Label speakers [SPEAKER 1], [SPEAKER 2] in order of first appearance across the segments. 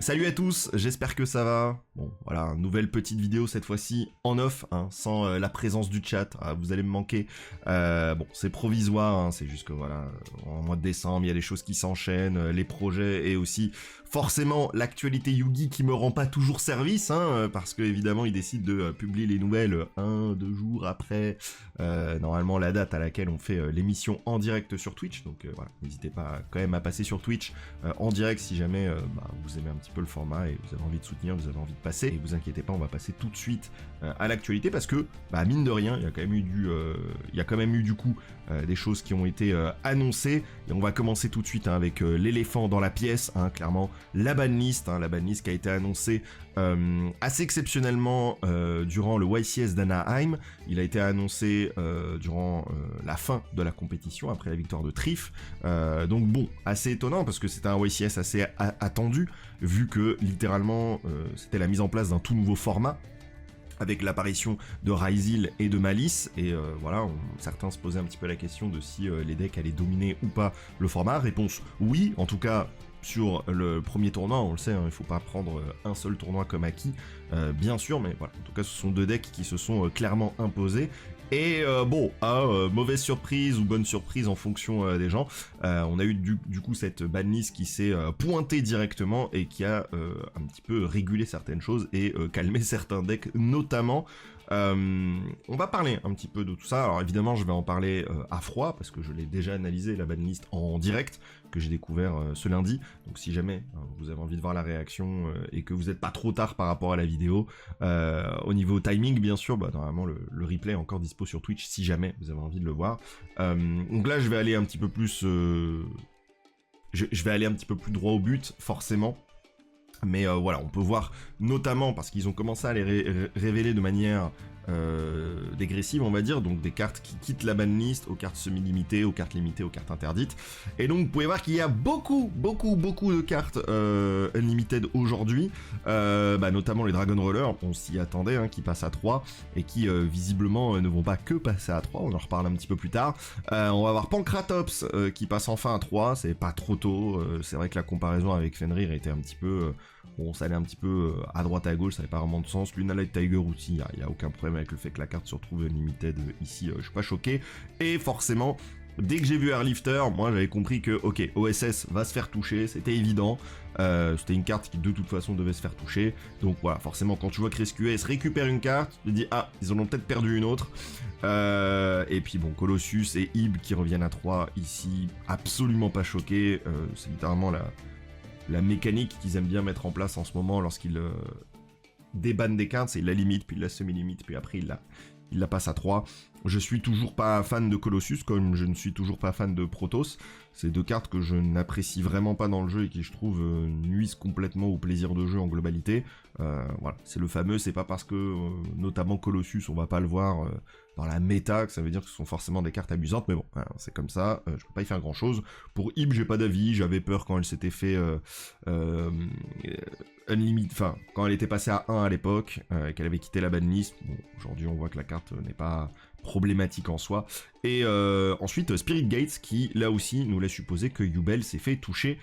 [SPEAKER 1] Salut à tous, j'espère que ça va. Bon, voilà, nouvelle petite vidéo cette fois-ci en off, hein, sans la présence du chat. Ah, vous allez me manquer. Bon, c'est provisoire, hein, c'est juste que voilà, en mois de décembre, il y a des choses qui s'enchaînent, les projets et aussi forcément l'actualité Yugi qui me rend pas toujours service, hein, parce que évidemment il décide de publier les nouvelles 1-2 jours après normalement la date à laquelle on fait l'émission en direct sur Twitch. Donc voilà, n'hésitez pas quand même à passer sur Twitch en direct si jamais vous aimez un petit peu le format et vous avez envie de soutenir, vous avez envie de passer. Et vous inquiétez pas, on va passer tout de suite à l'actualité parce que mine de rien, il y a quand même eu du coup des choses qui ont été annoncées et on va commencer tout de suite avec l'éléphant dans la pièce, hein, clairement la banlist qui a été annoncée assez exceptionnellement durant le YCS d'Anaheim. Il a été annoncé durant la fin de la compétition après la victoire de Trif, donc bon, assez étonnant parce que c'était un YCS assez attendu vu que littéralement c'était la mise en place d'un tout nouveau format avec l'apparition de Ryzil et de Malice, et voilà, certains se posaient un petit peu la question de si les decks allaient dominer ou pas le format. Réponse oui, en tout cas sur le premier tournoi, on le sait, hein, il faut pas prendre un seul tournoi comme acquis, bien sûr, mais voilà, en tout cas ce sont deux decks qui se sont clairement imposés. Et bon, mauvaise surprise ou bonne surprise en fonction des gens, on a eu du coup cette banlist qui s'est pointée directement et qui a un petit peu régulé certaines choses et calmé certains decks notamment. On va parler un petit peu de tout ça. Alors évidemment je vais en parler à froid parce que je l'ai déjà analysé la banlist en direct que j'ai découvert ce lundi. Donc si jamais vous avez envie de voir la réaction et que vous n'êtes pas trop tard par rapport à la vidéo, au niveau timing bien sûr, normalement le replay est encore dispo sur Twitch si jamais vous avez envie de le voir. Donc là je vais aller un petit peu plus je vais aller un petit peu plus droit au but forcément. Mais voilà, on peut voir notamment parce qu'ils ont commencé à les révéler de manière dégressive, on va dire, donc des cartes qui quittent la banlist aux cartes semi-limitées, aux cartes limitées, aux cartes interdites. Et donc vous pouvez voir qu'il y a beaucoup de cartes unlimited aujourd'hui, notamment les Dragon Roller, on s'y attendait, hein, qui passent à 3 et qui visiblement ne vont pas que passer à 3, on en reparle un petit peu plus tard. On va avoir Pancratops qui passe enfin à 3, c'est pas trop tôt, c'est vrai que la comparaison avec Fenrir était un petit peu... bon, ça allait un petit peu à droite à gauche, ça n'avait pas vraiment de sens. Lunalight Tiger aussi, il n'y a aucun problème avec le fait que la carte se retrouve unlimited ici, je suis pas choqué. Et forcément, dès que j'ai vu Airlifter, moi j'avais compris que, ok, OSS va se faire toucher, c'était évident. C'était une carte qui de toute façon devait se faire toucher. Donc voilà, forcément quand tu vois que ResQS récupère une carte, tu te dis, ah, ils en ont peut-être perdu une autre. Et puis bon, Colossus et Ib qui reviennent à 3 ici, absolument pas choqué. C'est littéralement la mécanique qu'ils aiment bien mettre en place en ce moment lorsqu'ils débannent des cartes, c'est la limite, puis la semi-limite, puis après il la passe à 3. Je suis toujours pas fan de Colossus, comme je ne suis toujours pas fan de Protoss. C'est deux cartes que je n'apprécie vraiment pas dans le jeu et qui, je trouve, nuisent complètement au plaisir de jeu en globalité. Voilà, c'est le fameux, c'est pas parce que, notamment Colossus, on va pas le voir dans la méta, que ça veut dire que ce sont forcément des cartes abusantes, mais bon, c'est comme ça, je peux pas y faire grand chose. Pour Ib, j'ai pas d'avis, j'avais peur quand elle s'était fait Unlimited, enfin, quand elle était passée à 1 à l'époque, qu'elle avait quitté la banlist. Bon, aujourd'hui on voit que la carte n'est pas problématique en soi. Et ensuite Spirit Gates qui là aussi nous laisse supposer que Yubel s'est fait toucher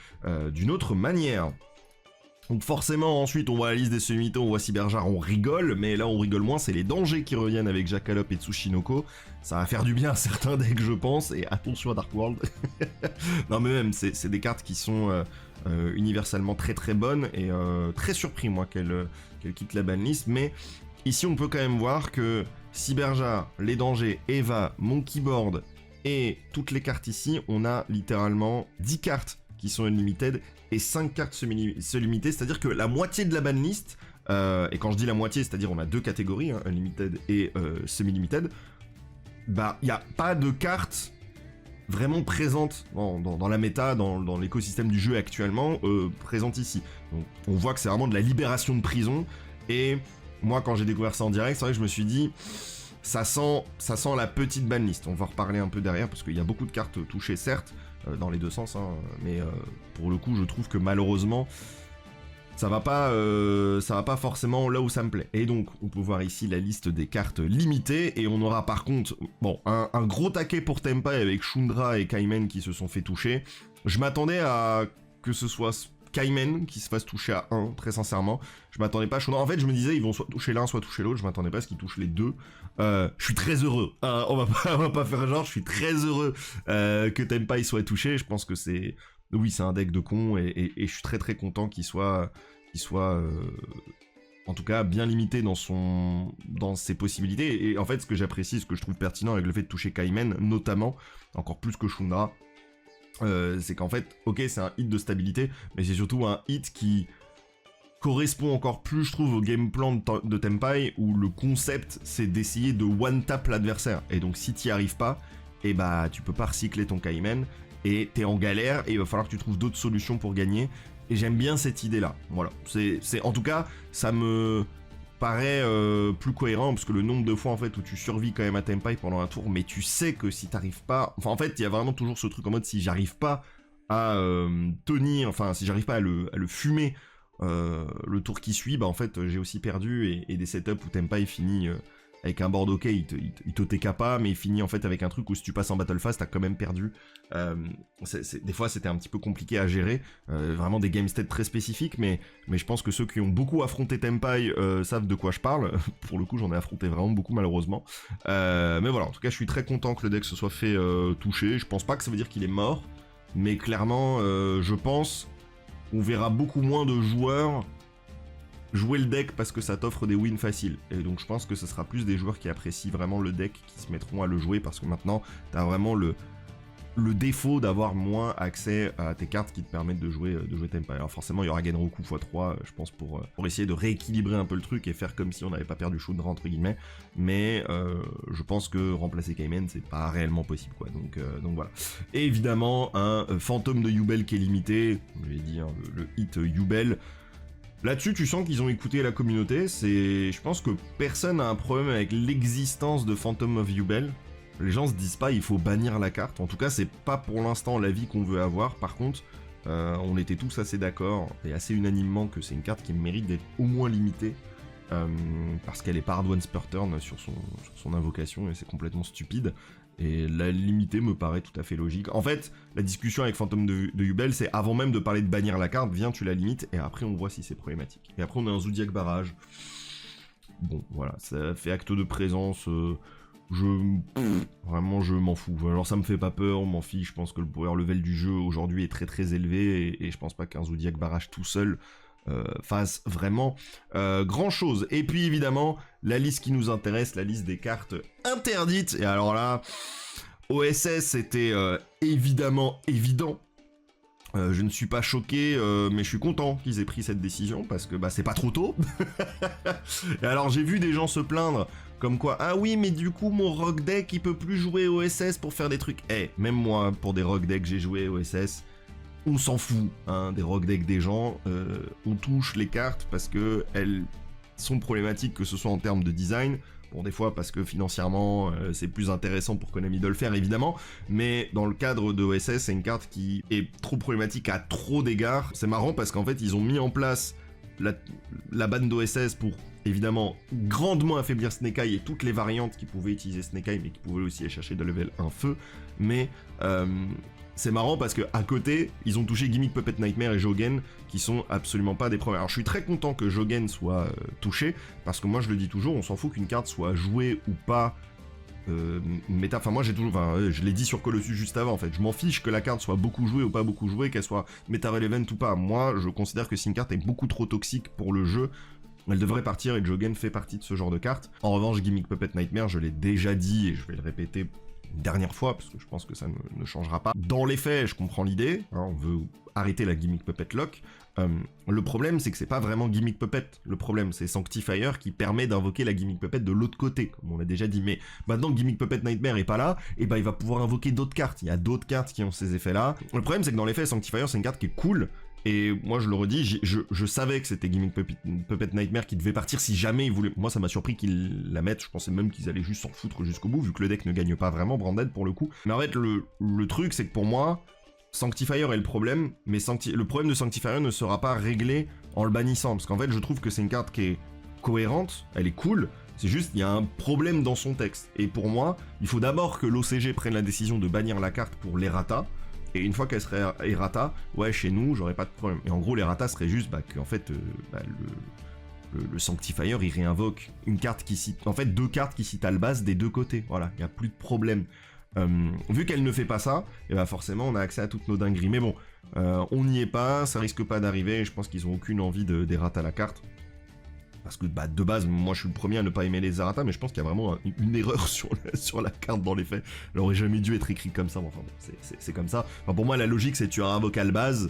[SPEAKER 1] d'une autre manière. Donc forcément ensuite on voit la liste des semi-mitos, on voit Cyberjar, on rigole, mais là on rigole moins, c'est les dangers qui reviennent avec Jackalope et Tsushinoko. Ça va faire du bien à certains decks je pense, et attention à Dark World. Non mais même c'est des cartes qui sont universellement très bonnes, et très surpris moi qu'elle quitte la banlist, mais ici on peut quand même voir que Cyberjar, les dangers, Eva, mon keyboard et toutes les cartes ici, on a littéralement 10 cartes qui sont unlimited et 5 cartes semi-limitées, c'est-à-dire que la moitié de la banlist, et quand je dis la moitié, c'est-à-dire on a deux catégories, hein, unlimited et semi-limited, il n'y a pas de cartes vraiment présentes dans la méta, dans l'écosystème du jeu actuellement, présentes ici. Donc on voit que c'est vraiment de la libération de prison, et moi quand j'ai découvert ça en direct, c'est vrai que je me suis dit... Ça sent la petite banlist, on va reparler un peu derrière, parce qu'il y a beaucoup de cartes touchées, certes, dans les deux sens, hein, mais pour le coup, je trouve que malheureusement, ça va pas forcément là où ça me plaît. Et donc, on peut voir ici la liste des cartes limitées, et on aura par contre, bon, un gros taquet pour Tempai avec Shundra et Kaimen qui se sont fait toucher. Je m'attendais à que ce soit Kaimen qui se fasse toucher à 1, très sincèrement. Je m'attendais pas à chaud. En fait, je me disais, ils vont soit toucher l'un, soit toucher l'autre. Je m'attendais pas à ce qu'ils touchent les deux. Je suis très heureux. On va pas faire genre, je suis très heureux que Tenpai soit touché. Je pense que c'est... Oui, c'est un deck de con et je suis très très content qu'il soit en tout cas bien limité dans ses possibilités. Et en fait, ce que j'apprécie, ce que je trouve pertinent avec le fait de toucher Kaimen, notamment, encore plus que Shundra, c'est qu'en fait, ok, c'est un hit de stabilité, mais c'est surtout un hit qui correspond encore plus, je trouve, au game plan de Tenpai, où le concept, c'est d'essayer de one-tap l'adversaire. Et donc, si t'y arrives pas, et bah, tu peux pas recycler ton Kaimen, et t'es en galère, et il va falloir que tu trouves d'autres solutions pour gagner. Et j'aime bien cette idée-là. Voilà. En tout cas, ça me paraît plus cohérent, parce que le nombre de fois, en fait, où tu survis quand même à Tenpai pendant un tour, mais tu sais que si t'arrives pas... Enfin, en fait, il y a vraiment toujours ce truc en mode, si j'arrive pas à tenir... Enfin, si j'arrive pas à le fumer le tour qui suit, bah en fait, j'ai aussi perdu, et des setups où Tenpai finit... avec un board ok, il te TK pas, mais il finit en fait avec un truc où si tu passes en battle phase, t'as quand même perdu. Des fois, c'était un petit peu compliqué à gérer, vraiment des game states très spécifiques, mais je pense que ceux qui ont beaucoup affronté Tenpai savent de quoi je parle. Pour le coup, j'en ai affronté vraiment beaucoup, malheureusement. Mais voilà, en tout cas, je suis très content que le deck se soit fait toucher. Je pense pas que ça veut dire qu'il est mort, mais clairement, je pense qu'on verra beaucoup moins de joueurs jouer le deck parce que ça t'offre des wins faciles. Et donc je pense que ce sera plus des joueurs qui apprécient vraiment le deck qui se mettront à le jouer, parce que maintenant t'as vraiment le défaut d'avoir moins accès à tes cartes qui te permettent de jouer Tenpai. Alors forcément il y aura Genroku x3 je pense pour essayer de rééquilibrer un peu le truc et faire comme si on n'avait pas perdu Shundra entre guillemets, mais je pense que remplacer Kaimen c'est pas réellement possible quoi, donc voilà. Et évidemment un fantôme de Yubel qui est limité, je l'ai dit, hein, le hit Yubel. Là-dessus, tu sens qu'ils ont écouté la communauté. Je pense que personne n'a un problème avec l'existence de Phantom of Yubel. Les gens se disent pas il faut bannir la carte. En tout cas, c'est pas pour l'instant l'avis qu'on veut avoir. Par contre, on était tous assez d'accord et assez unanimement que c'est une carte qui mérite d'être au moins limitée. Parce qu'elle est pas hard once per turn sur son invocation et c'est complètement stupide. Et la limiter me paraît tout à fait logique. En fait, la discussion avec Phantom de Yubel, c'est avant même de parler de bannir la carte, viens, tu la limites, et après on voit si c'est problématique. Et après on a un Zodiac Barrage. Bon, voilà, ça fait acte de présence. Vraiment, je m'en fous. Alors ça me fait pas peur, m'en fiche. Je pense que le power level du jeu aujourd'hui est très très élevé, et je pense pas qu'un Zodiac Barrage tout seul fasse vraiment grand chose. Et puis évidemment, la liste qui nous intéresse, la liste des cartes interdites. Et alors là, OSS c'était évidemment évident. Je ne suis pas choqué, mais je suis content qu'ils aient pris cette décision, parce que bah c'est pas trop tôt. Et alors j'ai vu des gens se plaindre, comme quoi, ah oui mais du coup mon rock deck il peut plus jouer OSS pour faire des trucs. Même moi pour des rock decks j'ai joué OSS. On s'en fout, hein, des rock decks des gens, on touche les cartes parce que elles sont problématiques, que ce soit en termes de design, bon des fois parce que financièrement c'est plus intéressant pour Konami de le faire évidemment, mais dans le cadre de OSS c'est une carte qui est trop problématique à trop d'égards. C'est marrant parce qu'en fait ils ont mis en place la banne d'OSS pour évidemment grandement affaiblir Snake Eye et toutes les variantes qui pouvaient utiliser Snake Eye mais qui pouvaient aussi aller chercher de level 1 feu, mais c'est marrant parce que à côté, ils ont touché Gimmick Puppet Nightmare et Jogen, qui sont absolument pas des problèmes. Alors je suis très content que Jogen soit touché, parce que moi je le dis toujours, on s'en fout qu'une carte soit jouée ou pas méta. Enfin moi j'ai toujours, je l'ai dit sur Colossus juste avant en fait, je m'en fiche que la carte soit beaucoup jouée ou pas beaucoup jouée, qu'elle soit méta relevant ou pas. Moi je considère que si une carte est beaucoup trop toxique pour le jeu, elle devrait partir, et Jogen fait partie de ce genre de carte. En revanche, Gimmick Puppet Nightmare, je l'ai déjà dit et je vais le répéter une dernière fois, parce que je pense que ça ne changera pas. Dans les faits, je comprends l'idée, hein, on veut arrêter la Gimmick Puppet Lock. Le problème, c'est que c'est pas vraiment Gimmick Puppet. Le problème, c'est Sanctifier qui permet d'invoquer la Gimmick Puppet de l'autre côté, comme on l'a déjà dit. Mais maintenant que Gimmick Puppet Nightmare est pas là, et ben il va pouvoir invoquer d'autres cartes. Il y a d'autres cartes qui ont ces effets-là. Le problème, c'est que dans les faits, Sanctifier, c'est une carte qui est cool. Et moi je le redis, je savais que c'était Gimmick Puppet Nightmare qui devait partir si jamais ils voulaient. Moi ça m'a surpris qu'ils la mettent, je pensais même qu'ils allaient juste s'en foutre jusqu'au bout, vu que le deck ne gagne pas vraiment Branded pour le coup. Mais en fait le truc c'est que pour moi, Sanctifier est le problème, mais le problème de Sanctifier ne sera pas réglé en le bannissant, parce qu'en fait je trouve que c'est une carte qui est cohérente, elle est cool, c'est juste il y a un problème dans son texte. Et pour moi, il faut d'abord que l'OCG prenne la décision de bannir la carte pour l'errata, Et une fois qu'elle serait errata, ouais, chez nous, j'aurais pas de problème. Et en gros, l'errata serait juste qu'en fait, le Sanctifier, il réinvoque une carte qui cite... En fait, 2 cartes qui citent Albaz des 2 côtés. Voilà, il n'y a plus de problème. Vu qu'elle ne fait pas ça, et bah forcément, on a accès à toutes nos dingueries. Mais bon, on n'y est pas, ça risque pas d'arriver, et je pense qu'ils ont aucune envie d'errata la carte. Parce que de base, moi je suis le premier à ne pas aimer les errata, mais je pense qu'il y a vraiment une erreur sur la carte dans les faits. Elle aurait jamais dû être écrite comme ça, mais enfin bon, c'est comme ça. Enfin, pour moi, la logique, c'est tu réinvoques Albaz,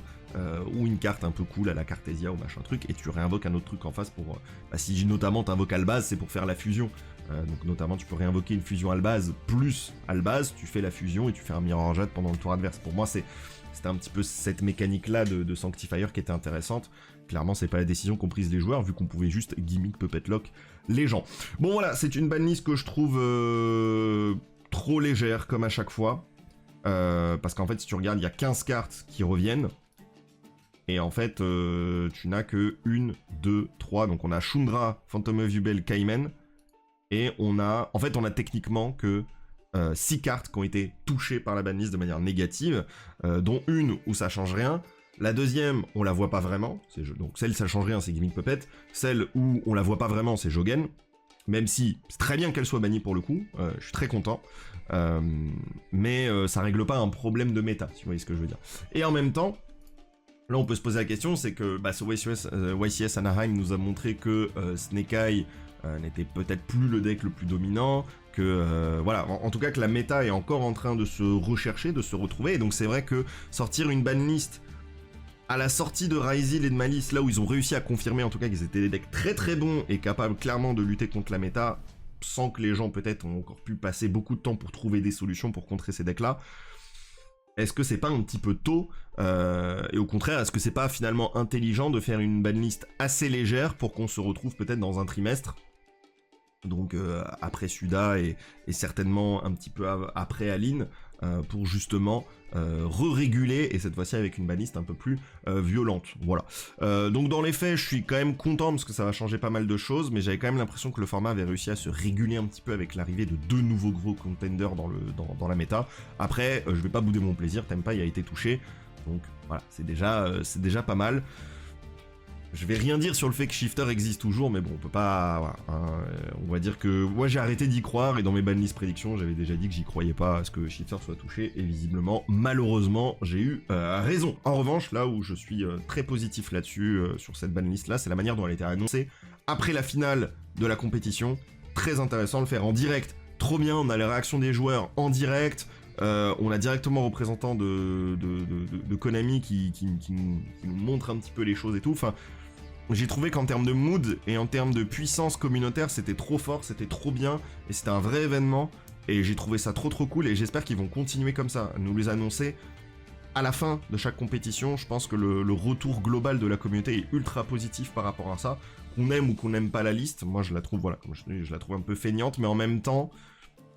[SPEAKER 1] ou une carte un peu cool à la Cartesia ou machin truc, et tu réinvoques un autre truc en face pour... si notamment t'invoques Albaz, c'est pour faire la fusion. Donc notamment, tu peux réinvoquer une fusion Albaz plus Albaz, tu fais la fusion et tu fais un Mirror Jade pendant le tour adverse. Pour moi, c'était un petit peu cette mécanique-là de Sanctifier qui était intéressante. Clairement, c'est pas la décision qu'ont prise les joueurs, vu qu'on pouvait juste gimmick Puppet Lock les gens. Bon voilà, c'est une banlist que je trouve trop légère, comme à chaque fois. Parce qu'en fait, si tu regardes, il y a 15 cartes qui reviennent. Et en fait, tu n'as que 1, 2, 3. Donc on a Shundra, Phantom of Yubel, Cayman. Et on a techniquement que 6 cartes qui ont été touchées par la banlist de manière négative, dont une où ça change rien. La deuxième, on la voit pas vraiment, donc celle ça change rien, c'est Gimmick Puppet. Celle où on la voit pas vraiment, c'est Jogen. Même si c'est très bien qu'elle soit bannie pour le coup, je suis très content. Mais ça règle pas un problème de méta, si vous voyez ce que je veux dire. Et en même temps, là on peut se poser la question, c'est que ce YCS Anaheim nous a montré que Snake Eye n'était peut-être plus le deck le plus dominant, que voilà, en tout cas que la méta est encore en train de se rechercher, de se retrouver, et donc c'est vrai que sortir une banlist à la sortie de Ryzil et de Malice, là où ils ont réussi à confirmer en tout cas qu'ils étaient des decks très très bons et capables clairement de lutter contre la méta, sans que les gens peut-être ont encore pu passer beaucoup de temps pour trouver des solutions pour contrer ces decks-là, est-ce que c'est pas un petit peu tôt et au contraire, est-ce que c'est pas finalement intelligent de faire une banlist assez légère pour qu'on se retrouve peut-être dans un trimestre, donc après Suda et certainement un petit peu après Aline, pour justement re-réguler, et cette fois-ci avec une banlist un peu plus violente, voilà. Donc dans les faits, je suis quand même content parce que ça va changer pas mal de choses, mais j'avais quand même l'impression que le format avait réussi à se réguler un petit peu avec l'arrivée de 2 nouveaux gros contenders dans la méta. Après, je vais pas bouder mon plaisir, Tempai a été touché, donc voilà, c'est déjà pas mal. Je vais rien dire sur le fait que Shifter existe toujours, mais bon, on peut pas... Voilà, hein, on va dire que moi j'ai arrêté d'y croire, et dans mes banlist prédictions, j'avais déjà dit que j'y croyais pas à ce que Shifter soit touché, et visiblement, malheureusement, j'ai eu raison. En revanche, là où je suis très positif là-dessus, sur cette banlist là, c'est la manière dont elle a été annoncée après la finale de la compétition. Très intéressant de le faire en direct, trop bien, on a les réactions des joueurs en direct. On a directement un représentant de Konami qui nous montre un petit peu les choses et tout. Enfin, j'ai trouvé qu'en termes de mood et en termes de puissance communautaire, c'était trop fort, c'était trop bien, et c'était un vrai événement, et j'ai trouvé ça trop cool, et j'espère qu'ils vont continuer comme ça, nous les annoncer à la fin de chaque compétition. Je pense que le retour global de la communauté est ultra positif par rapport à ça, qu'on aime ou qu'on n'aime pas la liste. Moi je la trouve, voilà, comme je dis, je la trouve un peu feignante, mais en même temps,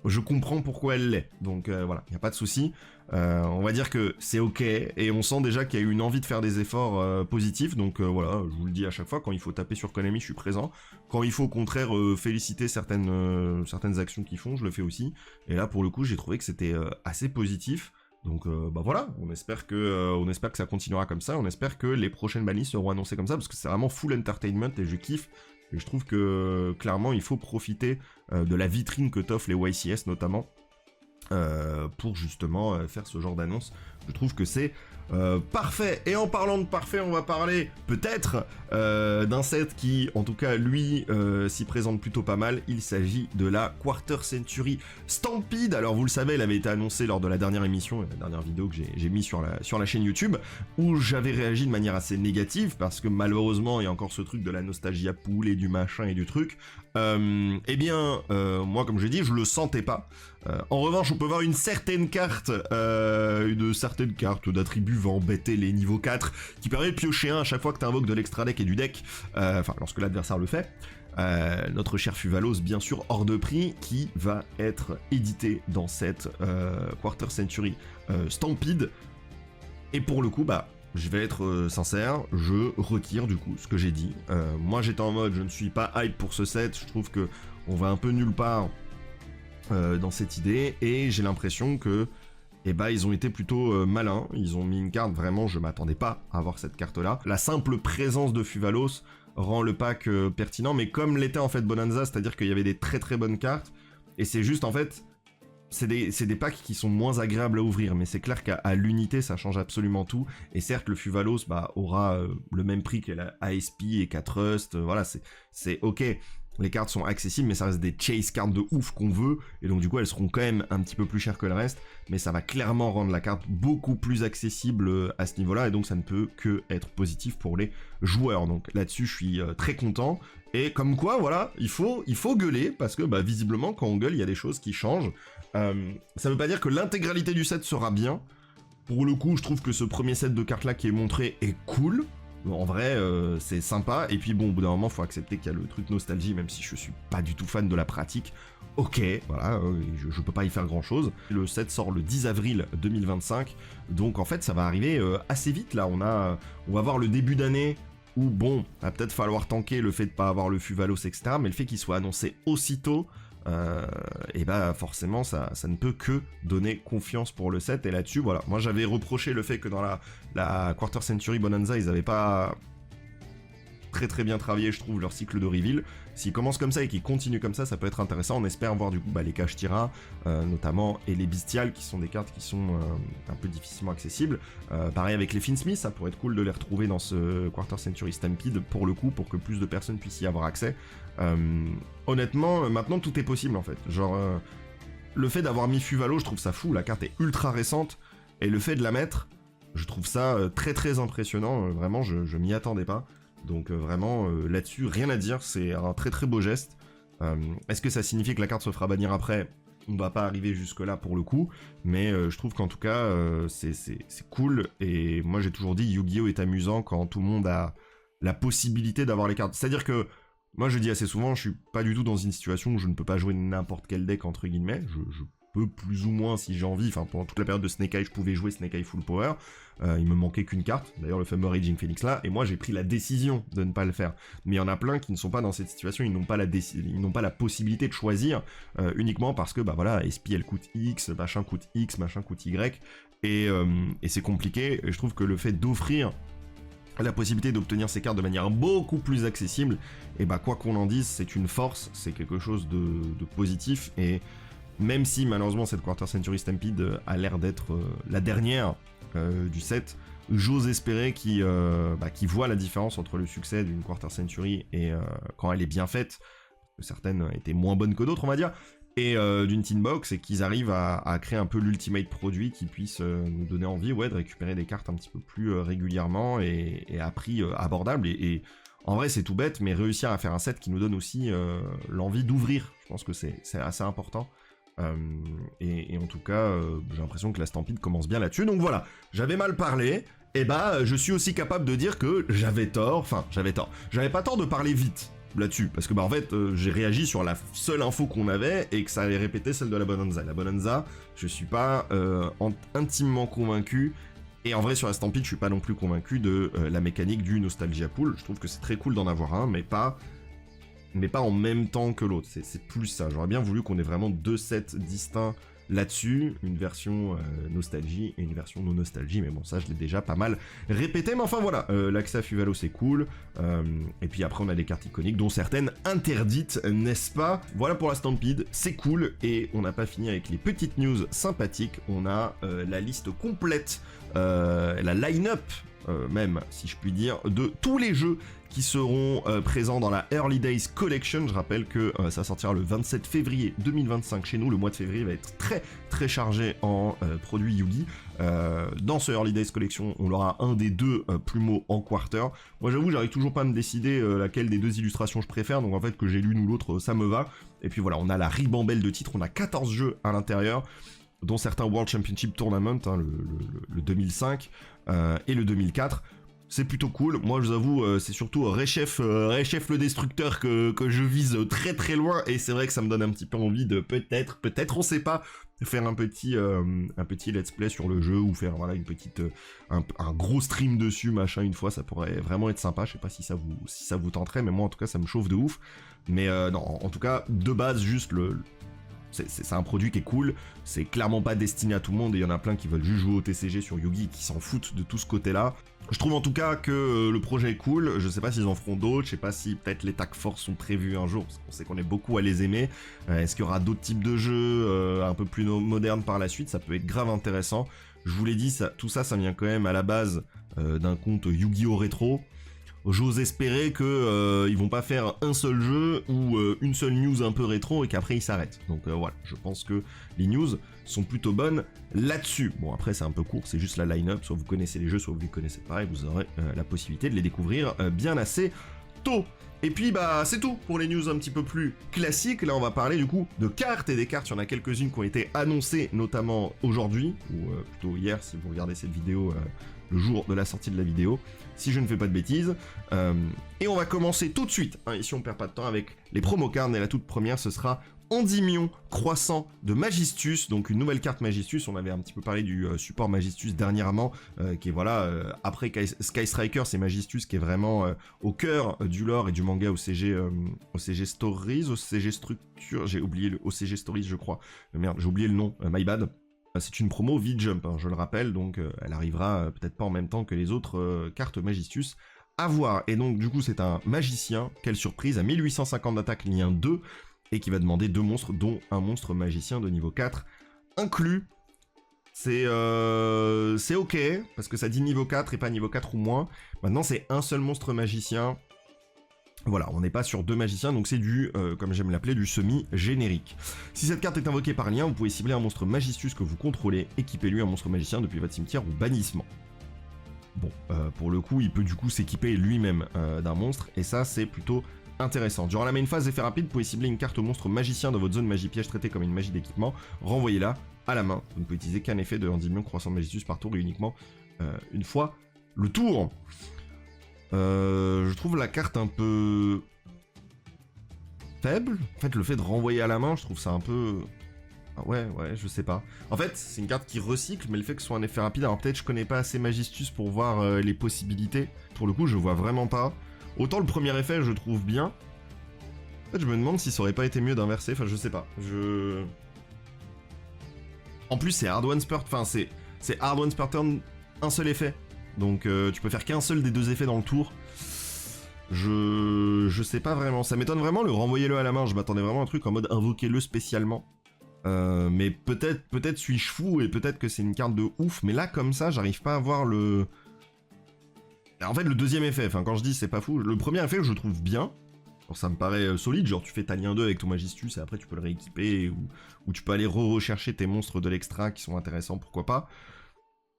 [SPEAKER 1] je comprends pourquoi elle l'est, donc voilà, il n'y a pas de souci. On va dire que c'est ok, et on sent déjà qu'il y a eu une envie de faire des efforts positifs, donc voilà, je vous le dis à chaque fois, quand il faut taper sur Konami, je suis présent. Quand il faut au contraire féliciter certaines actions qu'ils font, je le fais aussi. Et là, pour le coup, j'ai trouvé que c'était assez positif. Donc bah voilà, on espère que ça continuera comme ça, on espère que les prochaines banlists seront annoncées comme ça, parce que c'est vraiment full entertainment, et je kiffe. Et je trouve que, clairement, il faut profiter de la vitrine que t'offrent les YCS, notamment, pour justement faire ce genre d'annonce. Je trouve que c'est parfait. Et en parlant de parfait, on va parler peut-être d'un set qui, en tout cas, lui, s'y présente plutôt pas mal. Il s'agit de la Quarter Century Stampede. Alors, vous le savez, elle avait été annoncée lors de la dernière émission, la dernière vidéo que j'ai mis sur la chaîne YouTube, où j'avais réagi de manière assez négative, parce que malheureusement, il y a encore ce truc de la nostalgie à poule et du machin et du truc. Eh bien, moi, comme je l'ai dit, je le sentais pas. En revanche, on peut voir une certaine carte d'attributs vent bêter les niveaux 4, qui permet de piocher un à chaque fois que tu invoques de l'extra deck et du deck, enfin, lorsque l'adversaire le fait. Notre cher Fuvalos, bien sûr, hors de prix, qui va être édité dans cette Quarter Century Stampede. Et pour le coup, bah, je vais être sincère, je retire du coup ce que j'ai dit. Moi, j'étais en mode, je ne suis pas hype pour ce set, je trouve que on va un peu nulle part dans cette idée, et j'ai l'impression que et bah ils ont été plutôt malins, ils ont mis une carte, vraiment je m'attendais pas à avoir cette carte là. La simple présence de Fuvalos rend le pack pertinent, mais comme l'était en fait Bonanza, c'est-à-dire qu'il y avait des très très bonnes cartes, et c'est juste en fait, c'est des packs qui sont moins agréables à ouvrir, mais c'est clair qu'à l'unité ça change absolument tout, et certes le Fuvalos bah, aura le même prix que la ASP et qu'à Trust, voilà c'est ok. Les cartes sont accessibles, mais ça reste des chase cartes de ouf qu'on veut, et donc du coup elles seront quand même un petit peu plus chères que le reste, mais ça va clairement rendre la carte beaucoup plus accessible à ce niveau-là, et donc ça ne peut que être positif pour les joueurs. Donc là-dessus je suis très content, et comme quoi voilà, il faut gueuler, parce que bah, visiblement quand on gueule il y a des choses qui changent. Ça veut pas dire que l'intégralité du set sera bien. Pour le coup je trouve que ce premier set de cartes là qui est montré est cool. En vrai, c'est sympa, et puis bon, au bout d'un moment, faut accepter qu'il y a le truc nostalgie, même si je suis pas du tout fan de la pratique. Ok, voilà, je peux pas y faire grand chose. Le set sort le 10 avril 2025, donc en fait, ça va arriver assez vite, là. On va voir le début d'année, où bon, va peut-être falloir tanker le fait de pas avoir le Fuvalos, etc., mais le fait qu'il soit annoncé aussitôt, et bah forcément ça ne peut que donner confiance pour le set, et là-dessus voilà, moi j'avais reproché le fait que dans la Quarter Century Bonanza ils avaient pas très bien travaillé je trouve leur cycle de reveal. S'ils commencent comme ça et qu'ils continuent comme ça peut être intéressant. On espère voir du coup bah, les Kashtira notamment, et les Bestiales qui sont des cartes qui sont un peu difficilement accessibles. Pareil avec les Finsmith, ça pourrait être cool de les retrouver dans ce Quarter Century Stampede pour le coup, pour que plus de personnes puissent y avoir accès. Honnêtement, maintenant tout est possible en fait. Genre, le fait d'avoir mis Fuvalo, je trouve ça fou, la carte est ultra récente, et le fait de la mettre, je trouve ça très impressionnant, vraiment je m'y attendais pas. Donc vraiment, là-dessus, rien à dire, c'est un très beau geste. Est-ce que ça signifie que la carte se fera bannir après ? On va pas arriver jusque-là pour le coup, mais je trouve qu'en tout cas, c'est cool, et moi j'ai toujours dit, Yu-Gi-Oh! Est amusant quand tout le monde a la possibilité d'avoir les cartes. C'est-à-dire que, moi je dis assez souvent, je suis pas du tout dans une situation où je ne peux pas jouer n'importe quel deck, entre guillemets, je peux plus ou moins si j'ai envie, enfin pendant toute la période de Snake Eye je pouvais jouer Snake Eye Full Power, il me manquait qu'une carte, d'ailleurs le fameux Raging Phoenix là, et moi j'ai pris la décision de ne pas le faire. Mais il y en a plein qui ne sont pas dans cette situation, ils n'ont pas la possibilité de choisir, uniquement parce que bah voilà, SP elle coûte X, machin coûte Y, et c'est compliqué, et je trouve que le fait d'offrir la possibilité d'obtenir ces cartes de manière beaucoup plus accessible, et bah quoi qu'on en dise, c'est une force, c'est quelque chose de positif, et même si malheureusement cette Quarter Century Stampede a l'air d'être la dernière du set, j'ose espérer qu'il voit la différence entre le succès d'une Quarter Century et quand elle est bien faite, certaines étaient moins bonnes que d'autres on va dire, et d'une Tin Box, et qu'ils arrivent à créer un peu l'ultimate produit qui puisse nous donner envie de récupérer des cartes un petit peu plus régulièrement et à prix abordable, et en vrai c'est tout bête, mais réussir à faire un set qui nous donne aussi l'envie d'ouvrir, je pense que c'est assez important. Et en tout cas, j'ai l'impression que la Stampede commence bien là-dessus, donc voilà, j'avais mal parlé, et bah je suis aussi capable de dire que j'avais tort, j'avais pas tort de parler vite là-dessus, parce que bah en fait j'ai réagi sur la seule info qu'on avait, et que ça allait répéter celle de la Bonanza. La Bonanza, je suis pas intimement convaincu, et en vrai sur la Stampede je suis pas non plus convaincu de la mécanique du Nostalgia Pool. Je trouve que c'est très cool d'en avoir un, mais pas en même temps que l'autre, c'est plus ça. J'aurais bien voulu qu'on ait vraiment deux sets distincts là-dessus, une version nostalgie et une version non nostalgie, mais bon ça je l'ai déjà pas mal répété, mais enfin voilà, l'accès à Fuvalo c'est cool, et puis après on a des cartes iconiques, dont certaines interdites, n'est-ce pas? Voilà pour la Stampede, c'est cool, et on n'a pas fini avec les petites news sympathiques. On a la liste complète, la line-up, même si je puis dire, de tous les jeux qui seront présents dans la Early Days Collection. Je rappelle que ça sortira le 27 février 2025 chez nous. Le mois de février va être très chargé en produits Yugi. Dans ce Early Days Collection, on aura un des deux plumeaux en quarter. Moi j'avoue, j'arrive toujours pas à me décider laquelle des deux illustrations je préfère, donc en fait que j'ai l'une ou l'autre, ça me va. Et puis voilà, on a la ribambelle de titres, on a 14 jeux à l'intérieur, dont certains World Championship Tournament, hein, le 2005 et le 2004. C'est plutôt cool. Moi, je vous avoue, c'est surtout Rechef le Destructeur que je vise très loin, et c'est vrai que ça me donne un petit peu envie de peut-être, on sait pas, faire un petit let's play sur le jeu, ou faire voilà une petite un gros stream dessus, machin, une fois, ça pourrait vraiment être sympa. Je sais pas si ça vous tenterait, mais moi en tout cas ça me chauffe de ouf. Mais non, en tout cas de base, juste c'est un produit qui est cool, c'est clairement pas destiné à tout le monde, et il y en a plein qui veulent juste jouer au TCG sur Yugi et qui s'en foutent de tout ce côté-là. Je trouve en tout cas que le projet est cool, je sais pas s'ils en feront d'autres, je sais pas si peut-être les Tag Force sont prévus un jour, parce qu'on sait qu'on est beaucoup à les aimer. Est-ce qu'il y aura d'autres types de jeux un peu plus modernes par la suite? Ça peut être grave intéressant. Je vous l'ai dit, tout ça vient quand même à la base d'un compte Yu-Gi-Oh! Rétro. J'ose espérer que ils vont pas faire un seul jeu ou une seule news un peu rétro et qu'après ils s'arrêtent. Donc voilà, je pense que les news sont plutôt bonnes là-dessus. Bon, après c'est un peu court, c'est juste la line-up, soit vous connaissez les jeux, soit vous les connaissez pas, et vous aurez la possibilité de les découvrir bien assez tôt. Et puis bah c'est tout pour les news un petit peu plus classiques. Là on va parler du coup de cartes, et des cartes, il y en a quelques-unes qui ont été annoncées notamment aujourd'hui, ou plutôt hier si vous regardez cette vidéo le jour de la sortie de la vidéo, si je ne fais pas de bêtises. Et on va commencer tout de suite, hein, ici on perd pas de temps, avec les promo cards, et la toute première ce sera Endymion Croissant de Magistus, donc une nouvelle carte Magistus. On avait un petit peu parlé du support Magistus dernièrement, qui est voilà, après Sky Striker, c'est Magistus qui est vraiment au cœur du lore et du manga au CG Stories, au CG Structure, j'ai oublié le OCG Stories je crois, merde j'ai oublié le nom, my bad. C'est une promo V-Jump, hein, je le rappelle, donc elle arrivera peut-être pas en même temps que les autres cartes Magistus à voir. Et donc du coup c'est un magicien, quelle surprise, à 1850 d'attaque lien 2, et qui va demander 2 monstres, dont un monstre magicien de niveau 4 inclus. C'est ok, parce que ça dit niveau 4 et pas niveau 4 ou moins. Maintenant c'est un seul monstre magicien. Voilà, on n'est pas sur 2 magiciens, donc c'est du, comme j'aime l'appeler, du semi-générique. Si cette carte est invoquée par lien, vous pouvez cibler un monstre Magistus que vous contrôlez, équipez-lui un monstre magicien depuis votre cimetière ou bannissement. Bon, pour le coup, il peut du coup s'équiper lui-même d'un monstre, et ça c'est plutôt intéressant. Durant la main phase, effet rapide, vous pouvez cibler une carte monstre magicien dans votre zone magie piège traitée comme une magie d'équipement, renvoyez-la à la main. Vous ne pouvez utiliser qu'un effet de Endymion Croissant de Magistus par tour et uniquement une fois le tour. Je trouve la carte un peu faible. En fait, le fait de renvoyer à la main, je trouve ça un peu... Ah ouais, je sais pas. En fait, c'est une carte qui recycle, mais le fait que ce soit un effet rapide, alors peut-être je connais pas assez Magistus pour voir les possibilités. Pour le coup, je vois vraiment pas. Autant le premier effet, je trouve bien. En fait, je me demande si ça aurait pas été mieux d'inverser, enfin je sais pas. En plus, c'est Hard One Spurt, enfin c'est Hard One Spurt Turn, un seul effet. Donc tu peux faire qu'un seul des 2 effets dans le tour. Je sais pas vraiment, ça m'étonne vraiment le renvoyer-le à la main, je m'attendais vraiment à un truc en mode invoquez-le spécialement. Mais peut-être suis-je fou et peut-être que c'est une carte de ouf, mais là comme ça j'arrive pas à voir le... En fait le deuxième effet, enfin quand je dis c'est pas fou, le premier effet je le trouve bien. Alors, ça me paraît solide, genre tu fais ta lien 2 avec ton Magistus et après tu peux le rééquiper, ou tu peux aller rechercher tes monstres de l'extra qui sont intéressants, pourquoi pas.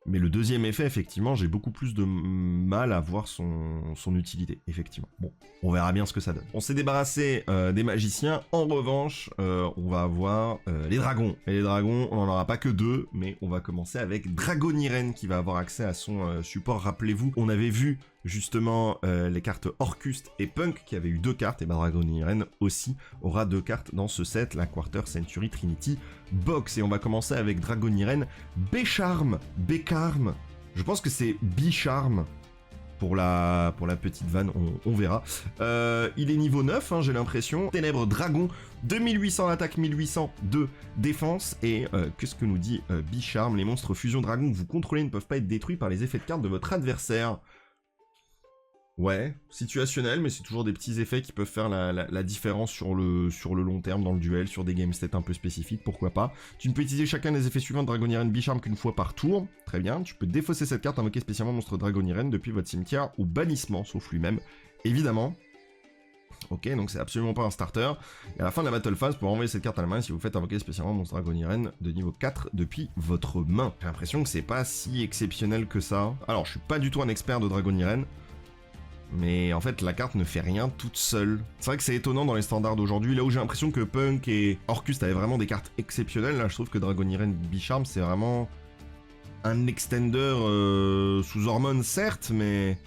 [SPEAKER 1] Mais le deuxième effet, effectivement, j'ai beaucoup plus de mal à voir son utilité, effectivement. Bon, on verra bien ce que ça donne. On s'est débarrassé des magiciens. En revanche, on va avoir les dragons. Et les dragons, on n'en aura pas que 2, mais on va commencer avec Dragoniren qui va avoir accès à son support. Rappelez-vous, on avait vu justement les cartes Orcust et Punk qui avaient eu 2 cartes, et bah Dragoniren aussi aura 2 cartes dans ce set, la Quarter Century Trinity Box. Et on va commencer avec Dragoniren Bécharme, je pense que c'est Bicharme pour la petite vanne, on verra. Il est niveau 9, hein, j'ai l'impression. Ténèbres Dragon, 2800 d'attaque, 1800 de défense. Et qu'est-ce que nous dit Bicharme? Les monstres Fusion Dragon que vous contrôlez ne peuvent pas être détruits par les effets de cartes de votre adversaire. Ouais, situationnel, mais c'est toujours des petits effets qui peuvent faire la différence sur le long terme dans le duel, sur des game stats un peu spécifiques, pourquoi pas. Tu ne peux utiliser chacun des effets suivants de Dragoniren Bicharme qu'une fois par tour, très bien. Tu peux défausser cette carte, invoquer spécialement monstre Dragoniren depuis votre cimetière ou bannissement, sauf lui-même, évidemment. Ok, donc c'est absolument pas un starter. Et à la fin de la battle phase, pour envoyer cette carte à la main, si vous faites invoquer spécialement monstre Dragoniren de niveau 4 depuis votre main. J'ai l'impression que c'est pas si exceptionnel que ça. Alors, je suis pas du tout un expert de Dragoniren, mais en fait la carte ne fait rien toute seule. C'est vrai que c'est étonnant dans les standards d'aujourd'hui, là où j'ai l'impression que Punk et Orcust avaient vraiment des cartes exceptionnelles, là je trouve que Dragoniren Bicharme c'est vraiment un extender sous hormones certes, mais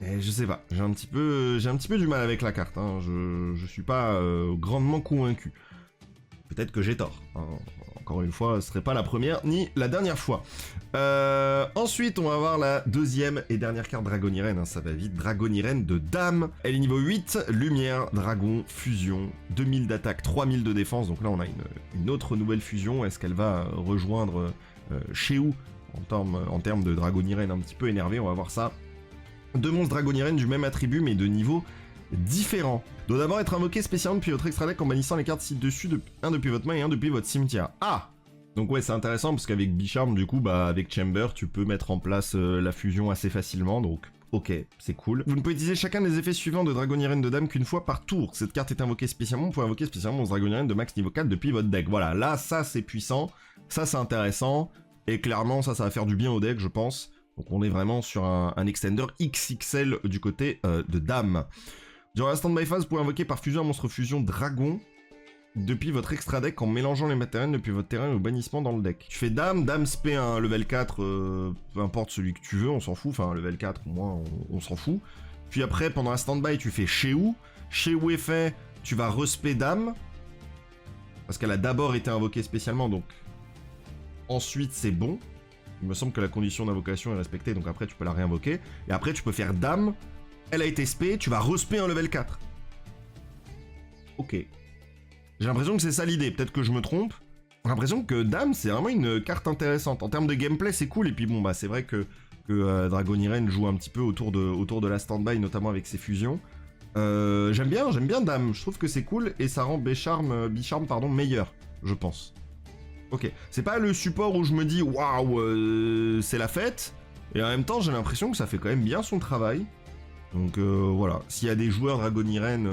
[SPEAKER 1] je sais pas, j'ai un petit peu du mal avec la carte, hein. Je suis pas grandement convaincu. Peut-être que j'ai tort. Hein. Encore une fois, ce serait pas la première ni la dernière fois. Ensuite, on va voir la deuxième et dernière carte Dragonirène. Hein, ça va vite. Dragonirène de Dame. Elle est niveau 8. Lumière, Dragon, Fusion. 2000 d'attaque, 3000 de défense. Donc là, on a une autre nouvelle fusion. Est-ce qu'elle va rejoindre Sheu en termes de Dragonirène un petit peu énervé? On va voir ça. 2 monstres Dragonirène du même attribut, mais de niveau différent. Doit d'abord être invoqué spécialement depuis votre extra deck en bannissant les cartes ci-dessus, un depuis votre main et un depuis votre cimetière. Ah! Donc ouais, c'est intéressant parce qu'avec Bicharm, du coup, bah avec Chamber, tu peux mettre en place la fusion assez facilement, donc ok, c'est cool. Vous ne pouvez utiliser chacun des effets suivants de Dragonirène de Dame qu'une fois par tour. Cette carte est invoquée spécialement, vous pouvez invoquer spécialement mon Dragonirène de max niveau 4 depuis votre deck. Voilà, là, ça c'est puissant, ça c'est intéressant, et clairement, ça va faire du bien au deck, je pense. Donc on est vraiment sur un extender XXL du côté de Dame. Durant la stand-by phase, vous pouvez invoquer par fusion un monstre fusion dragon depuis votre extra deck en mélangeant les matériels depuis votre terrain et au bannissement dans le deck. Tu fais Dame, Dame spé un level 4, peu importe celui que tu veux, on s'en fout, enfin level 4 au moins on s'en fout. Puis après, pendant la stand-by, tu fais Sheu. Sheu est fait, tu vas respect Dame, parce qu'elle a d'abord été invoquée spécialement, donc ensuite c'est bon. Il me semble que la condition d'invocation est respectée, donc après tu peux la réinvoquer. Et après tu peux faire Dame, elle a été spé, tu vas respé un level 4. Ok. J'ai l'impression que c'est ça l'idée, peut-être que je me trompe. J'ai l'impression que Dame, c'est vraiment une carte intéressante. En termes de gameplay, c'est cool, et puis bon, bah c'est vrai que Dragonirène joue un petit peu autour de la stand-by, notamment avec ses fusions. J'aime bien Dame, je trouve que c'est cool, et ça rend Bicharm, meilleur, je pense. Ok, c'est pas le support où je me dis waouh, c'est la fête, et en même temps j'ai l'impression que ça fait quand même bien son travail. Donc voilà, s'il y a des joueurs Dragonirène,